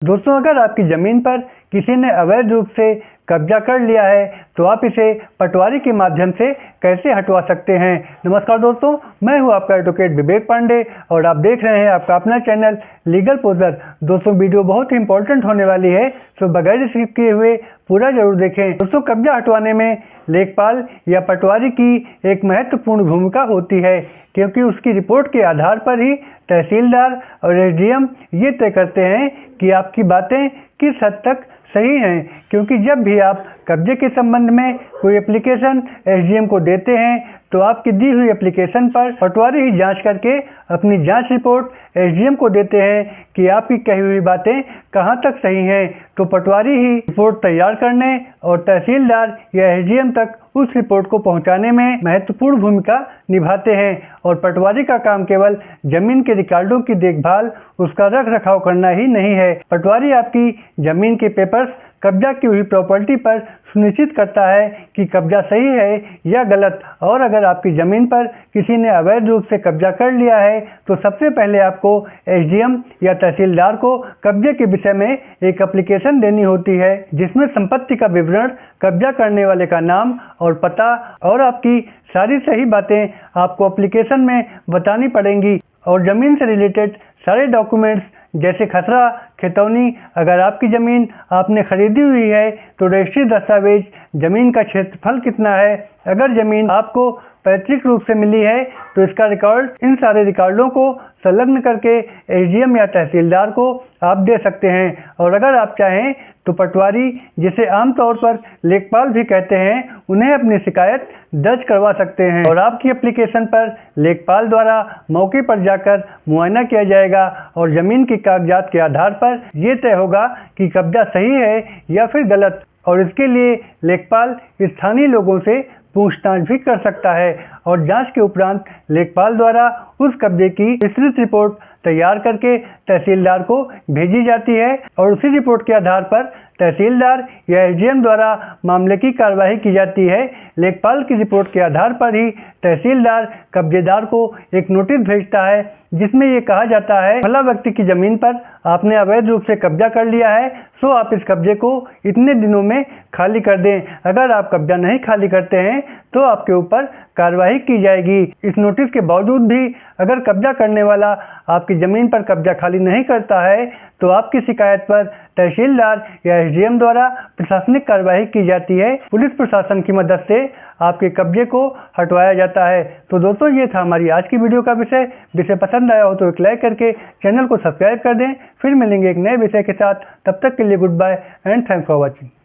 दोस्तों, अगर आपकी ज़मीन पर किसी ने अवैध रूप से कब्जा कर लिया है तो आप इसे पटवारी के माध्यम से कैसे हटवा सकते हैं। नमस्कार दोस्तों, मैं हूं आपका एडवोकेट विवेक पांडे और आप देख रहे हैं आपका अपना चैनल लीगल पोजर। दोस्तों, वीडियो बहुत ही इंपॉर्टेंट होने वाली है, तो बगैर स्किप किए हुए पूरा जरूर देखें। दोस्तों, कब्जा हटवाने में लेखपाल या पटवारी की एक महत्वपूर्ण भूमिका होती है, क्योंकि उसकी रिपोर्ट के आधार पर ही तहसीलदार और एसडीएम ये तय करते हैं कि आपकी बातें किस हद तक सही हैं। क्योंकि जब भी आप कब्जे के संबंध में कोई एप्लीकेशन एसडीएम को देते हैं तो आपकी दी हुई एप्लीकेशन पर पटवारी ही जांच करके अपनी जांच रिपोर्ट एसडीएम को देते हैं कि आपकी कही हुई बातें कहां तक सही हैं। तो पटवारी ही रिपोर्ट तैयार करने और तहसीलदार या एसडीएम तक उस रिपोर्ट को पहुंचाने में महत्वपूर्ण भूमिका निभाते हैं। और पटवारी का काम केवल जमीन के रिकॉर्डों की देखभाल, उसका रख रखाव करना ही नहीं है। पटवारी आपकी जमीन के पेपर्स, कब्जा की हुई प्रॉपर्टी पर सुनिश्चित करता है कि कब्जा सही है या गलत। और अगर आपकी ज़मीन पर किसी ने अवैध रूप से कब्जा कर लिया है तो सबसे पहले आपको एसडीएम या तहसीलदार को कब्जे के विषय में एक एप्लीकेशन देनी होती है, जिसमें संपत्ति का विवरण, कब्जा करने वाले का नाम और पता और आपकी सारी सही बातें आपको एप्लीकेशन में बतानी पड़ेंगी। और ज़मीन से रिलेटेड सारे डॉक्यूमेंट्स जैसे खसरा, खेतौनी, अगर आपकी ज़मीन आपने खरीदी हुई है तो रजिस्ट्री दस्तावेज, ज़मीन का क्षेत्रफल कितना है, अगर ज़मीन आपको पैतृक रूप से मिली है तो इसका रिकॉर्ड, इन सारे रिकॉर्डों को संलग्न करके एसडीएम या तहसीलदार को आप दे सकते हैं। और अगर आप चाहें तो पटवारी, जिसे आमतौर पर लेखपाल भी कहते हैं, उन्हें अपनी शिकायत दर्ज करवा सकते हैं और आपकी एप्लीकेशन पर लेखपाल द्वारा मौके पर जाकर मुआयना किया जाएगा और ज़मीन के कागजात के आधार पर यह तय होगा कि कब्जा सही है या फिर गलत। और इसके लिए लेखपाल स्थानीय लोगों से पूछताछ भी कर सकता है और जांच के उपरांत लेखपाल द्वारा उस कब्जे की विस्तृत रिपोर्ट तैयार करके तहसीलदार को भेजी जाती है और उसी रिपोर्ट के आधार पर तहसीलदार या एसडीएम द्वारा मामले की कार्रवाई की जाती है। लेखपाल की रिपोर्ट के आधार पर ही तहसीलदार कब्जेदार को एक नोटिस भेजता है, जिसमें ये कहा जाता है, फला व्यक्ति की जमीन पर आपने अवैध रूप से कब्जा कर लिया है, सो आप इस कब्जे को इतने दिनों में खाली कर दें। अगर आप कब्जा नहीं खाली करते हैं तो आपके ऊपर कार्रवाई की जाएगी। इस नोटिस के बावजूद भी अगर कब्जा करने वाला आपकी ज़मीन पर कब्जा खाली नहीं करता है तो आपकी शिकायत पर तहसीलदार या एसडीएम द्वारा प्रशासनिक कार्रवाई की जाती है। पुलिस प्रशासन की मदद से आपके कब्जे को हटवाया जाता है। तो दोस्तों, ये था हमारी आज की वीडियो का विषय पसंद आया हो तो एक लाइक करके चैनल को सब्सक्राइब कर दें। फिर मिलेंगे एक नए विषय के साथ, तब तक के लिए good bye and thanks for watching.